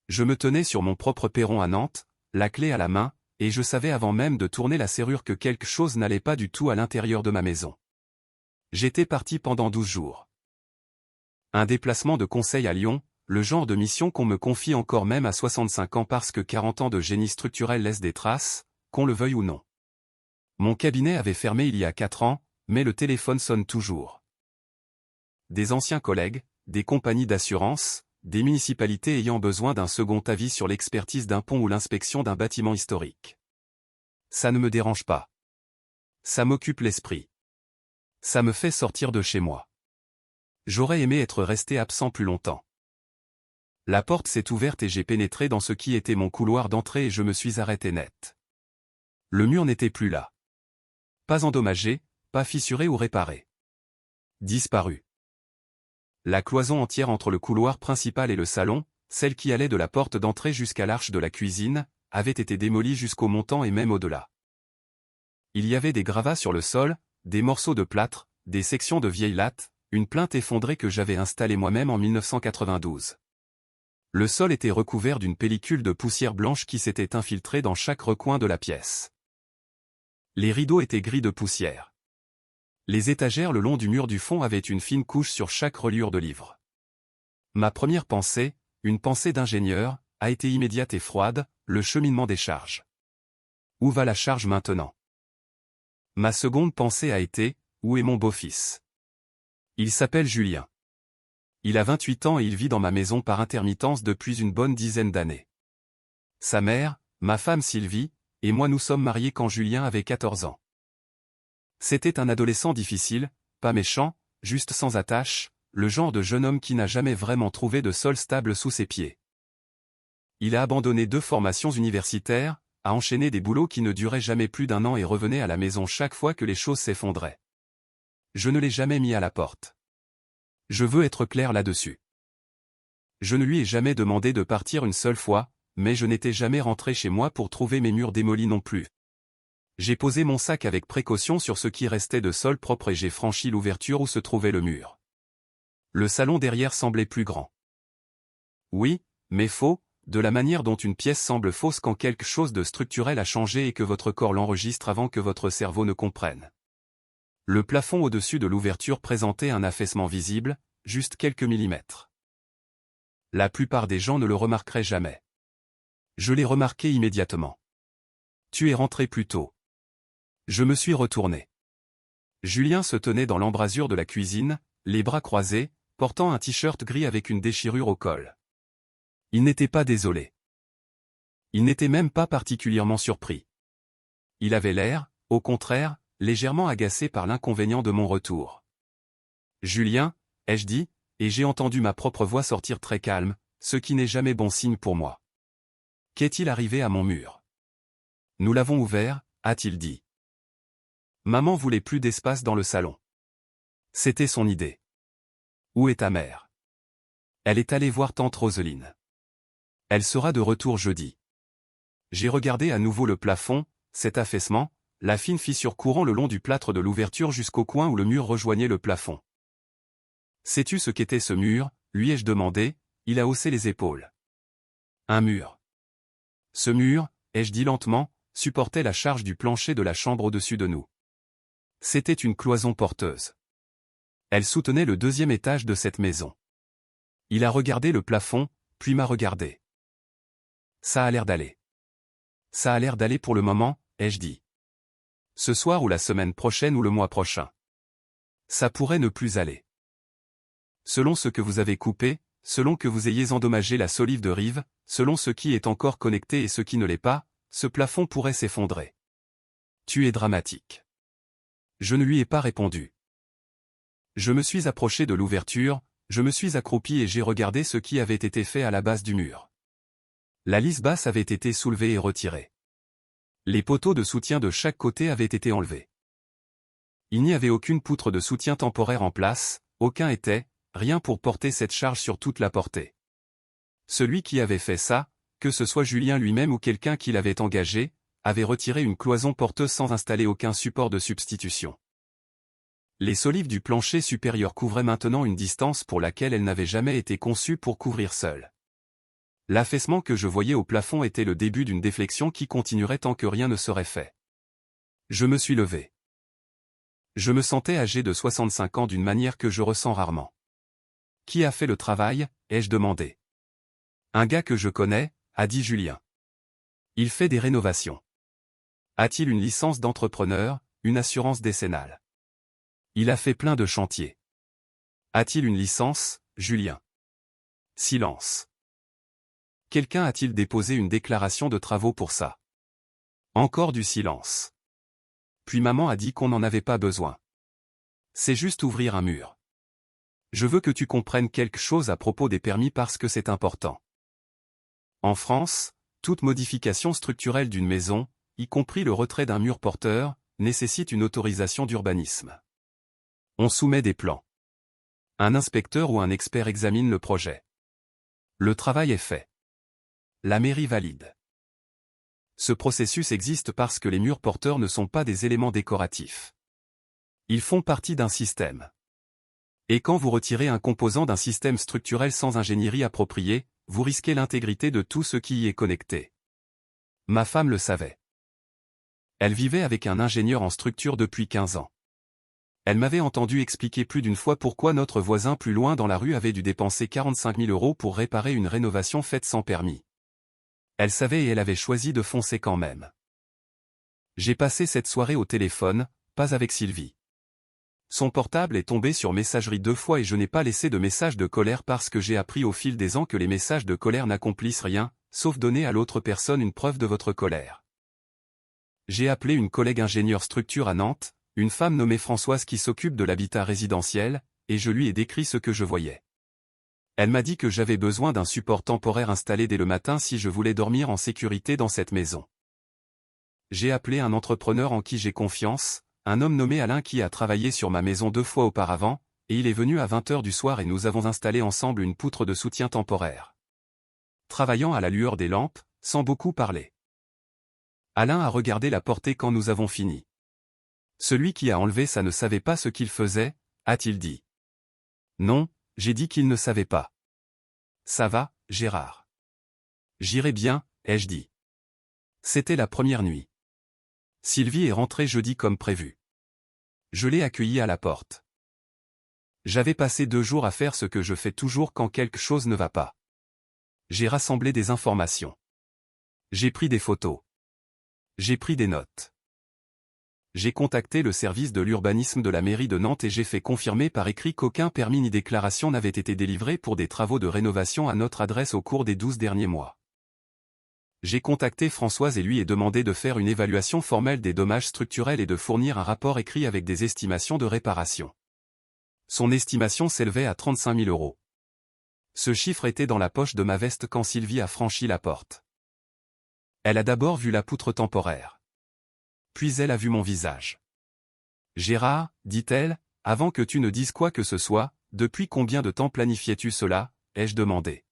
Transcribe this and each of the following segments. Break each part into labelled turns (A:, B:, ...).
A: Je me tenais sur mon propre perron à Nantes, la clé à la main, et je savais avant même de tourner la serrure que quelque chose n'allait pas du tout à l'intérieur de ma maison. J'étais parti pendant 12 jours. Un déplacement de conseil à Lyon, le genre de mission qu'on me confie encore même à 65 ans parce que 40 ans de génie structurel laissent des traces, qu'on le veuille ou non. Mon cabinet avait fermé il y a 4 ans, mais le téléphone sonne toujours. Des anciens collègues, des compagnies d'assurance, des municipalités ayant besoin d'un second avis sur l'expertise d'un pont ou l'inspection d'un bâtiment historique. Ça ne me dérange pas. Ça m'occupe l'esprit. Ça me fait sortir de chez moi. J'aurais aimé être resté absent plus longtemps. La porte s'est ouverte et j'ai pénétré dans ce qui était mon couloir d'entrée et je me suis arrêté net. Le mur n'était plus là. Pas endommagé, pas fissuré ou réparé. Disparu. La cloison entière entre le couloir principal et le salon, celle qui allait de la porte d'entrée jusqu'à l'arche de la cuisine, avait été démolie jusqu'au montant et même au-delà. Il y avait des gravats sur le sol, des morceaux de plâtre, des sections de vieilles lattes, une plinthe effondrée que j'avais installée moi-même en 1992. Le sol était recouvert d'une pellicule de poussière blanche qui s'était infiltrée dans chaque recoin de la pièce. Les rideaux étaient gris de poussière. Les étagères le long du mur du fond avaient une fine couche sur chaque reliure de livres. Ma première pensée, une pensée d'ingénieur, a été immédiate et froide, le cheminement des charges. Où va la charge maintenant? Ma seconde pensée a été, où est mon beau-fils? Il s'appelle Julien. Il a 28 ans et il vit dans ma maison par intermittence depuis une bonne dizaine d'années. Sa mère, ma femme Sylvie, et moi nous sommes mariés quand Julien avait 14 ans. C'était un adolescent difficile, pas méchant, juste sans attache, le genre de jeune homme qui n'a jamais vraiment trouvé de sol stable sous ses pieds. Il a abandonné 2 formations universitaires, a enchaîné des boulots qui ne duraient jamais plus d'1 an et revenait à la maison chaque fois que les choses s'effondraient. Je ne l'ai jamais mis à la porte. Je veux être clair là-dessus. Je ne lui ai jamais demandé de partir une seule fois, mais je n'étais jamais rentré chez moi pour trouver mes murs démolis non plus. J'ai posé mon sac avec précaution sur ce qui restait de sol propre et j'ai franchi l'ouverture où se trouvait le mur. Le salon derrière semblait plus grand. Oui, mais faux, de la manière dont une pièce semble fausse quand quelque chose de structurel a changé et que votre corps l'enregistre avant que votre cerveau ne comprenne. Le plafond au-dessus de l'ouverture présentait un affaissement visible, juste quelques millimètres. La plupart des gens ne le remarqueraient jamais. Je l'ai remarqué immédiatement. Tu es rentré plus tôt. Je me suis retourné. Julien se tenait dans l'embrasure de la cuisine, les bras croisés, portant un t-shirt gris avec une déchirure au col. Il n'était pas désolé. Il n'était même pas particulièrement surpris. Il avait l'air, au contraire, légèrement agacé par l'inconvénient de mon retour. « Julien » ai-je dit, et j'ai entendu ma propre voix sortir très calme, ce qui n'est jamais bon signe pour moi. « Qu'est-il arrivé à mon mur ?»« Nous l'avons ouvert » a-t-il dit. Maman voulait plus d'espace dans le salon. C'était son idée. « Où est ta mère ?» Elle est allée voir tante Roseline. Elle sera de retour jeudi. J'ai regardé à nouveau le plafond, cet affaissement, la fine fissure courant le long du plâtre de l'ouverture jusqu'au coin où le mur rejoignait le plafond. Sais-tu ce qu'était ce mur, lui ai-je demandé, il a haussé les épaules. Un mur. Ce mur, ai-je dit lentement, supportait la charge du plancher de la chambre au-dessus de nous. C'était une cloison porteuse. Elle soutenait le 2e étage de cette maison. Il a regardé le plafond, puis m'a regardé. Ça a l'air d'aller. Ça a l'air d'aller pour le moment, ai-je dit. Ce soir ou la semaine prochaine ou le mois prochain. Ça pourrait ne plus aller. Selon ce que vous avez coupé, selon que vous ayez endommagé la solive de rive, selon ce qui est encore connecté et ce qui ne l'est pas, ce plafond pourrait s'effondrer. Tu es dramatique. Je ne lui ai pas répondu. Je me suis approché de l'ouverture, je me suis accroupi et j'ai regardé ce qui avait été fait à la base du mur. La lisse basse avait été soulevée et retirée. Les poteaux de soutien de chaque côté avaient été enlevés. Il n'y avait aucune poutre de soutien temporaire en place, aucun était, rien pour porter cette charge sur toute la portée. Celui qui avait fait ça, que ce soit Julien lui-même ou quelqu'un qui l'avait engagé, avait retiré une cloison porteuse sans installer aucun support de substitution. Les solives du plancher supérieur couvraient maintenant une distance pour laquelle elles n'avaient jamais été conçues pour couvrir seules. L'affaissement que je voyais au plafond était le début d'une déflexion qui continuerait tant que rien ne serait fait. Je me suis levé. Je me sentais âgé de 65 ans d'une manière que je ressens rarement. Qui a fait le travail, ai-je demandé. Un gars que je connais, a dit Julien. Il fait des rénovations. A-t-il une licence d'entrepreneur, une assurance décennale? Il a fait plein de chantiers. A-t-il une licence, Julien? Silence. Quelqu'un a-t-il déposé une déclaration de travaux pour ça? Encore du silence. Puis maman a dit qu'on n'en avait pas besoin. C'est juste ouvrir un mur. Je veux que tu comprennes quelque chose à propos des permis parce que c'est important. En France, toute modification structurelle d'une maison, y compris le retrait d'un mur porteur, nécessite une autorisation d'urbanisme. On soumet des plans. Un inspecteur ou un expert examine le projet. Le travail est fait. La mairie valide. Ce processus existe parce que les murs porteurs ne sont pas des éléments décoratifs. Ils font partie d'un système. Et quand vous retirez un composant d'un système structurel sans ingénierie appropriée, vous risquez l'intégrité de tout ce qui y est connecté. Ma femme le savait. Elle vivait avec un ingénieur en structure depuis 15 ans. Elle m'avait entendu expliquer plus d'une fois pourquoi notre voisin plus loin dans la rue avait dû dépenser 45 000 € pour réparer une rénovation faite sans permis. Elle savait et elle avait choisi de foncer quand même. J'ai passé cette soirée au téléphone, pas avec Sylvie. Son portable est tombé sur messagerie 2 fois et je n'ai pas laissé de message de colère parce que j'ai appris au fil des ans que les messages de colère n'accomplissent rien, sauf donner à l'autre personne une preuve de votre colère. J'ai appelé une collègue ingénieure structure à Nantes, une femme nommée Françoise qui s'occupe de l'habitat résidentiel, et je lui ai décrit ce que je voyais. Elle m'a dit que j'avais besoin d'un support temporaire installé dès le matin si je voulais dormir en sécurité dans cette maison. J'ai appelé un entrepreneur en qui j'ai confiance, un homme nommé Alain qui a travaillé sur ma maison 2 fois auparavant, et il est venu à 20 h du soir et nous avons installé ensemble une poutre de soutien temporaire. Travaillant à la lueur des lampes, sans beaucoup parler. Alain a regardé la portée quand nous avons fini. Celui qui a enlevé ça ne savait pas ce qu'il faisait, a-t-il dit. Non, j'ai dit qu'il ne savait pas. Ça va, Gérard. J'irai bien, ai-je dit. C'était la première nuit. Sylvie est rentrée jeudi comme prévu. Je l'ai accueillie à la porte. J'avais passé 2 jours à faire ce que je fais toujours quand quelque chose ne va pas. J'ai rassemblé des informations. J'ai pris des photos. J'ai pris des notes. J'ai contacté le service de l'urbanisme de la mairie de Nantes et j'ai fait confirmer par écrit qu'aucun permis ni déclaration n'avait été délivré pour des travaux de rénovation à notre adresse au cours des 12 derniers mois. J'ai contacté Françoise et lui ai demandé de faire une évaluation formelle des dommages structurels et de fournir un rapport écrit avec des estimations de réparation. Son estimation s'élevait à 35 000 €. Ce chiffre était dans la poche de ma veste quand Sylvie a franchi la porte. Elle a d'abord vu la poutre temporaire. Puis elle a vu mon visage. Gérard, dit-elle, avant que tu ne dises quoi que ce soit, depuis combien de temps planifiais-tu cela, ai-je demandé.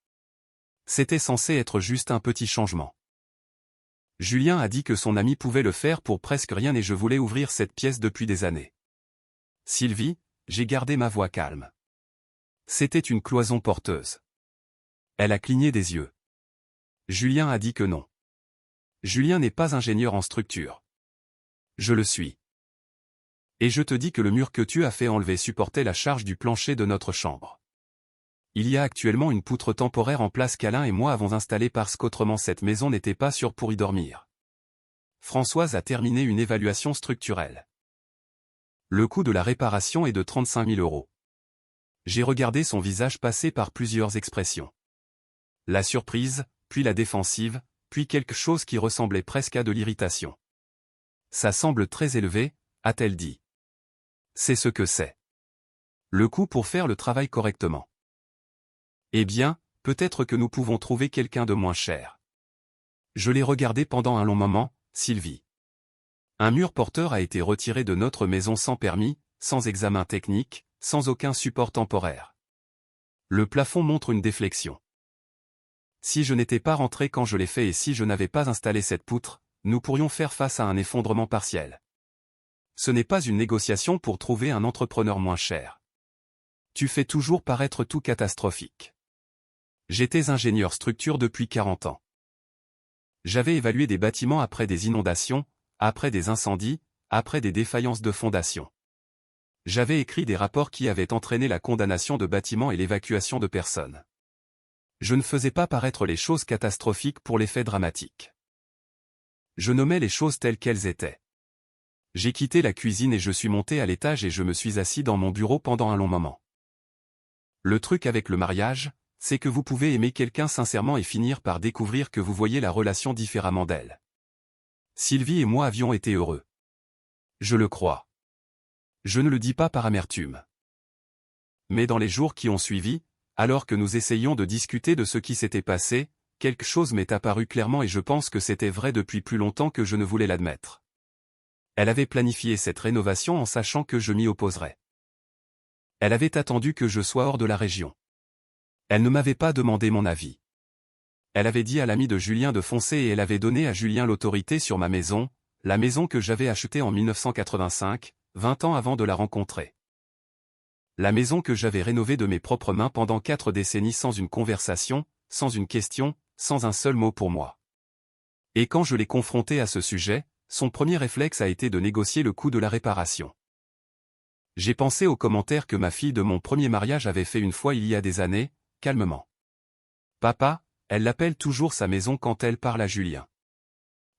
A: C'était censé être juste un petit changement. Julien a dit que son ami pouvait le faire pour presque rien et je voulais ouvrir cette pièce depuis des années. Sylvie, j'ai gardé ma voix calme. C'était une cloison porteuse. Elle a cligné des yeux. Julien a dit que non. Julien n'est pas ingénieur en structure. Je le suis. Et je te dis que le mur que tu as fait enlever supportait la charge du plancher de notre chambre. Il y a actuellement une poutre temporaire en place qu'Alain et moi avons installée parce qu'autrement cette maison n'était pas sûre pour y dormir. Françoise a terminé une évaluation structurelle. Le coût de la réparation est de 35 000 €. J'ai regardé son visage passer par plusieurs expressions. La surprise, puis la défensive, puis quelque chose qui ressemblait presque à de l'irritation. Ça semble très élevé, a-t-elle dit. C'est ce que c'est. Le coût pour faire le travail correctement. Eh bien, peut-être que nous pouvons trouver quelqu'un de moins cher. Je l'ai regardé pendant un long moment, Sylvie. Un mur porteur a été retiré de notre maison sans permis, sans examen technique, sans aucun support temporaire. Le plafond montre une déflexion. Si je n'étais pas rentré quand je l'ai fait et si je n'avais pas installé cette poutre, nous pourrions faire face à un effondrement partiel. Ce n'est pas une négociation pour trouver un entrepreneur moins cher. Tu fais toujours paraître tout catastrophique. J'étais ingénieur structure depuis 40 ans. J'avais évalué des bâtiments après des inondations, après des incendies, après des défaillances de fondation. J'avais écrit des rapports qui avaient entraîné la condamnation de bâtiments et l'évacuation de personnes. Je ne faisais pas paraître les choses catastrophiques pour l'effet dramatique. Je nommais les choses telles qu'elles étaient. J'ai quitté la cuisine et je suis monté à l'étage et je me suis assis dans mon bureau pendant un long moment. Le truc avec le mariage, c'est que vous pouvez aimer quelqu'un sincèrement et finir par découvrir que vous voyez la relation différemment d'elle. Sylvie et moi avions été heureux. Je le crois. Je ne le dis pas par amertume. Mais dans les jours qui ont suivi, alors que nous essayions de discuter de ce qui s'était passé, quelque chose m'est apparu clairement et je pense que c'était vrai depuis plus longtemps que je ne voulais l'admettre. Elle avait planifié cette rénovation en sachant que je m'y opposerais. Elle avait attendu que je sois hors de la région. Elle ne m'avait pas demandé mon avis. Elle avait dit à l'ami de Julien de foncer et elle avait donné à Julien l'autorité sur ma maison, la maison que j'avais achetée en 1985, 20 ans avant de la rencontrer. La maison que j'avais rénovée de mes propres mains pendant 4 décennies sans une conversation, sans une question, sans un seul mot pour moi. Et quand je l'ai confronté à ce sujet, son premier réflexe a été de négocier le coût de la réparation. J'ai pensé aux commentaires que ma fille de mon premier mariage avait fait une fois il y a des années, calmement. Papa, elle l'appelle toujours sa maison quand elle parle à Julien.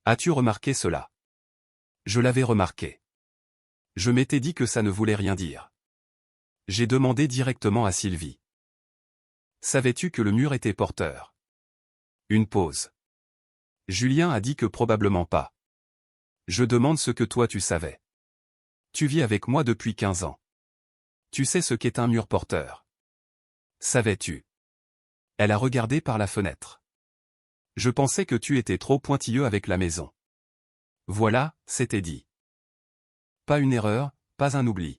A: As-tu remarqué cela? Je l'avais remarqué. Je m'étais dit que ça ne voulait rien dire. J'ai demandé directement à Sylvie. Savais-tu que le mur était porteur? Une pause. Julien a dit que probablement pas. Je demande ce que toi tu savais. Tu vis avec moi depuis 15 ans. Tu sais ce qu'est un mur porteur. Savais-tu? Elle a regardé par la fenêtre. Je pensais que tu étais trop pointilleux avec la maison. Voilà, c'était dit. Pas une erreur, pas un oubli.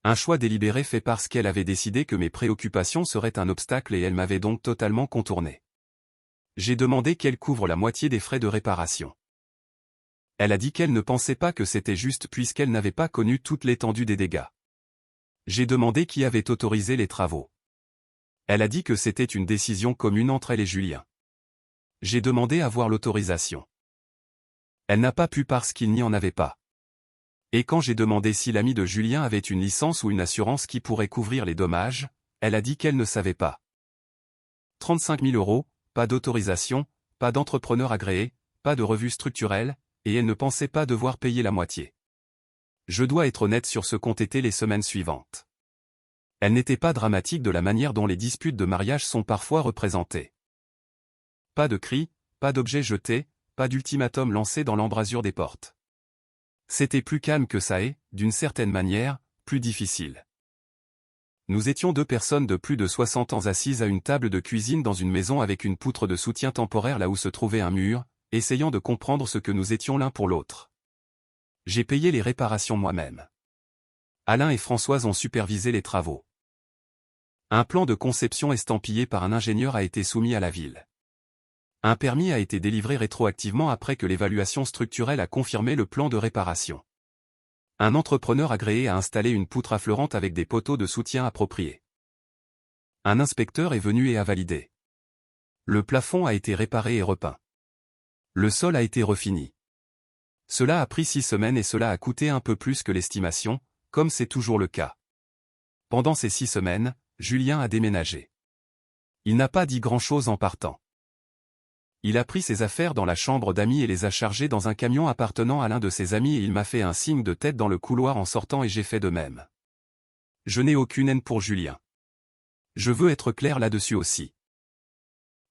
A: Un choix délibéré fait parce qu'elle avait décidé que mes préoccupations seraient un obstacle et elle m'avait donc totalement contourné. J'ai demandé qu'elle couvre la moitié des frais de réparation. Elle a dit qu'elle ne pensait pas que c'était juste puisqu'elle n'avait pas connu toute l'étendue des dégâts. J'ai demandé qui avait autorisé les travaux. Elle a dit que c'était une décision commune entre elle et Julien. J'ai demandé à voir l'autorisation. Elle n'a pas pu parce qu'il n'y en avait pas. Et quand j'ai demandé si l'ami de Julien avait une licence ou une assurance qui pourrait couvrir les dommages, elle a dit qu'elle ne savait pas. 35 000 €, pas d'autorisation, pas d'entrepreneur agréé, pas de revue structurelle, et elle ne pensait pas devoir payer la moitié. Je dois être honnête sur ce qu'ont été les semaines suivantes. Elles n'étaient pas dramatiques de la manière dont les disputes de mariage sont parfois représentées. Pas de cris, pas d'objets jetés, pas d'ultimatum lancé dans l'embrasure des portes. C'était plus calme que ça et, d'une certaine manière, plus difficile. Nous étions 2 personnes de plus de 60 ans assises à une table de cuisine dans une maison avec une poutre de soutien temporaire là où se trouvait un mur, essayant de comprendre ce que nous étions l'un pour l'autre. J'ai payé les réparations moi-même. Alain et Françoise ont supervisé les travaux. Un plan de conception estampillé par un ingénieur a été soumis à la ville. Un permis a été délivré rétroactivement après que l'évaluation structurelle a confirmé le plan de réparation. Un entrepreneur agréé a installé une poutre affleurante avec des poteaux de soutien appropriés. Un inspecteur est venu et a validé. Le plafond a été réparé et repeint. Le sol a été refini. Cela a pris 6 semaines et cela a coûté un peu plus que l'estimation, comme c'est toujours le cas. Pendant ces 6 semaines, Julien a déménagé. Il n'a pas dit grand-chose en partant. Il a pris ses affaires dans la chambre d'amis et les a chargées dans un camion appartenant à l'un de ses amis et il m'a fait un signe de tête dans le couloir en sortant et j'ai fait de même. Je n'ai aucune haine pour Julien. Je veux être clair là-dessus aussi.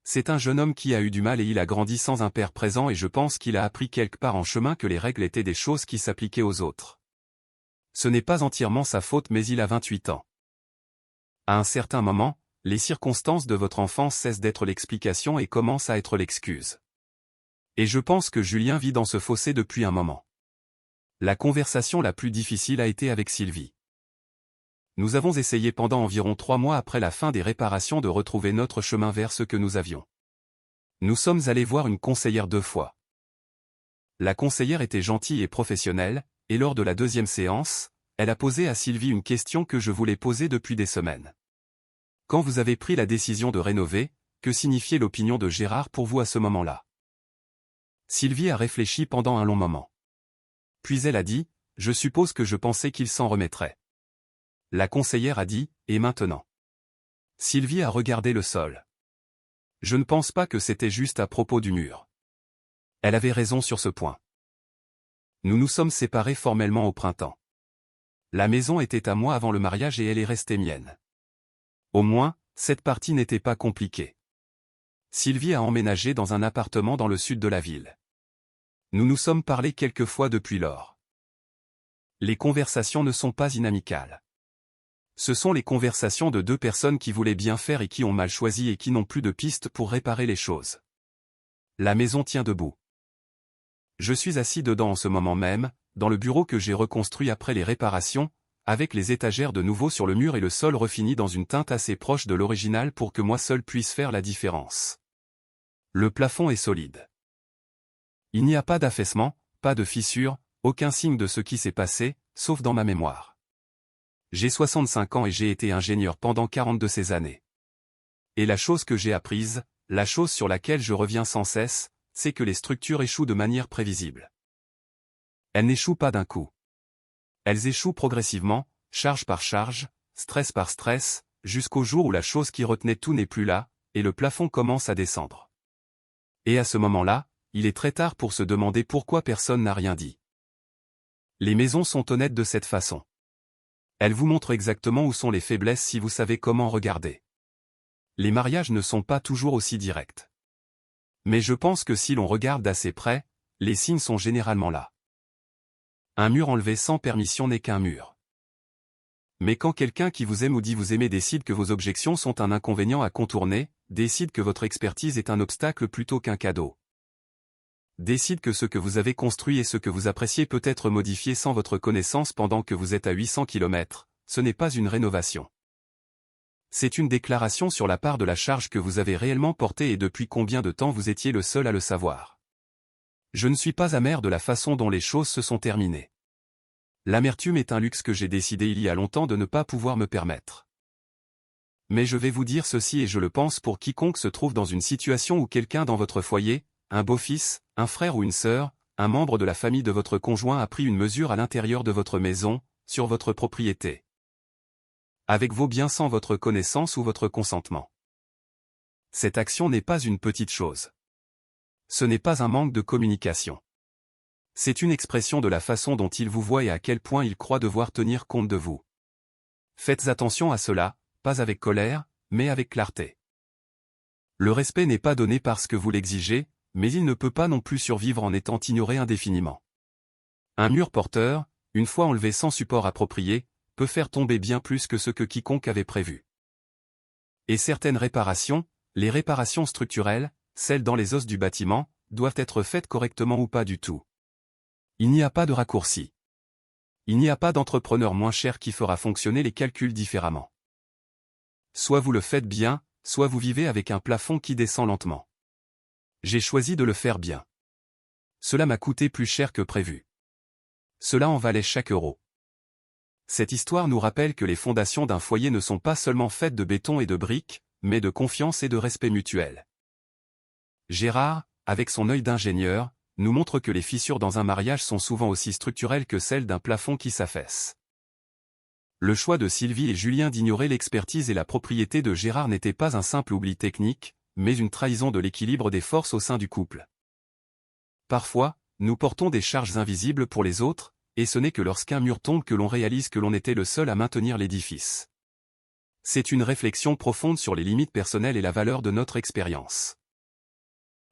A: C'est un jeune homme qui a eu du mal et il a grandi sans un père présent et je pense qu'il a appris quelque part en chemin que les règles étaient des choses qui s'appliquaient aux autres. Ce n'est pas entièrement sa faute mais il a 28 ans. À un certain moment, les circonstances de votre enfance cessent d'être l'explication et commencent à être l'excuse. Et je pense que Julien vit dans ce fossé depuis un moment. La conversation la plus difficile a été avec Sylvie. Nous avons essayé pendant environ 3 mois après la fin des réparations de retrouver notre chemin vers ce que nous avions. Nous sommes allés voir une conseillère 2 fois. La conseillère était gentille et professionnelle, et lors de la 2e séance, elle a posé à Sylvie une question que je voulais poser depuis des semaines. Quand vous avez pris la décision de rénover, que signifiait l'opinion de Gérard pour vous à ce moment-là? Sylvie a réfléchi pendant un long moment. Puis elle a dit, « Je suppose que je pensais qu'il s'en remettrait. » La conseillère a dit, « Et maintenant ?» Sylvie a regardé le sol. Je ne pense pas que c'était juste à propos du mur. Elle avait raison sur ce point. Nous nous sommes séparés formellement au printemps. La maison était à moi avant le mariage et elle est restée mienne. Au moins, cette partie n'était pas compliquée. Sylvie a emménagé dans un appartement dans le sud de la ville. Nous nous sommes parlé quelques fois depuis lors. Les conversations ne sont pas inamicales. Ce sont les conversations de deux personnes qui voulaient bien faire et qui ont mal choisi et qui n'ont plus de piste pour réparer les choses. La maison tient debout. Je suis assis dedans en ce moment même, dans le bureau que j'ai reconstruit après les réparations, avec les étagères de nouveau sur le mur et le sol refini dans une teinte assez proche de l'original pour que moi seul puisse faire la différence. Le plafond est solide. Il n'y a pas d'affaissement, pas de fissure, aucun signe de ce qui s'est passé, sauf dans ma mémoire. J'ai 65 ans et j'ai été ingénieur pendant 40 de ces années. Et la chose que j'ai apprise, la chose sur laquelle je reviens sans cesse, c'est que les structures échouent de manière prévisible. Elles n'échouent pas d'un coup. Elles échouent progressivement, charge par charge, stress par stress, jusqu'au jour où la chose qui retenait tout n'est plus là, et le plafond commence à descendre. Et à ce moment-là, il est très tard pour se demander pourquoi personne n'a rien dit. Les maisons sont honnêtes de cette façon. Elles vous montrent exactement où sont les faiblesses si vous savez comment regarder. Les mariages ne sont pas toujours aussi directs. Mais je pense que si l'on regarde d'assez près, les signes sont généralement là. Un mur enlevé sans permission n'est qu'un mur. Mais quand quelqu'un qui vous aime ou dit vous aimer décide que vos objections sont un inconvénient à contourner, décide que votre expertise est un obstacle plutôt qu'un cadeau. Décide que ce que vous avez construit et ce que vous appréciez peut être modifié sans votre connaissance pendant que vous êtes à 800 km, ce n'est pas une rénovation. C'est une déclaration sur la part de la charge que vous avez réellement portée et depuis combien de temps vous étiez le seul à le savoir. Je ne suis pas amer de la façon dont les choses se sont terminées. L'amertume est un luxe que j'ai décidé il y a longtemps de ne pas pouvoir me permettre. Mais je vais vous dire ceci et je le pense pour quiconque se trouve dans une situation où quelqu'un dans votre foyer, un beau-fils, un frère ou une sœur, un membre de la famille de votre conjoint a pris une mesure à l'intérieur de votre maison, sur votre propriété. Avec vos biens sans votre connaissance ou votre consentement. Cette action n'est pas une petite chose. Ce n'est pas un manque de communication. C'est une expression de la façon dont il vous voit et à quel point il croit devoir tenir compte de vous. Faites attention à cela, pas avec colère, mais avec clarté. Le respect n'est pas donné parce que vous l'exigez, mais il ne peut pas non plus survivre en étant ignoré indéfiniment. Un mur porteur, une fois enlevé sans support approprié, peut faire tomber bien plus que ce que quiconque avait prévu. Et certaines réparations, les réparations structurelles, celles dans les os du bâtiment, doivent être faites correctement ou pas du tout. Il n'y a pas de raccourci. Il n'y a pas d'entrepreneur moins cher qui fera fonctionner les calculs différemment. Soit vous le faites bien, soit vous vivez avec un plafond qui descend lentement. J'ai choisi de le faire bien. Cela m'a coûté plus cher que prévu. Cela en valait chaque euro. Cette histoire nous rappelle que les fondations d'un foyer ne sont pas seulement faites de béton et de briques, mais de confiance et de respect mutuel. Gérard, avec son œil d'ingénieur, nous montre que les fissures dans un mariage sont souvent aussi structurelles que celles d'un plafond qui s'affaisse. Le choix de Sylvie et Julien d'ignorer l'expertise et la propriété de Gérard n'était pas un simple oubli technique, mais une trahison de l'équilibre des forces au sein du couple. Parfois, nous portons des charges invisibles pour les autres, et ce n'est que lorsqu'un mur tombe que l'on réalise que l'on était le seul à maintenir l'édifice. C'est une réflexion profonde sur les limites personnelles et la valeur de notre expérience.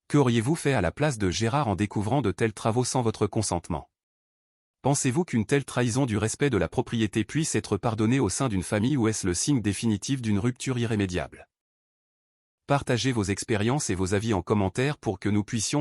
A: Qu'auriez-vous fait à la place de Gérard en découvrant de tels travaux sans votre consentement? Pensez-vous qu'une telle trahison du respect de la propriété puisse être pardonnée au sein d'une famille ou est-ce le signe définitif d'une rupture irrémédiable? Partagez vos expériences et vos avis en commentaire pour que nous puissions en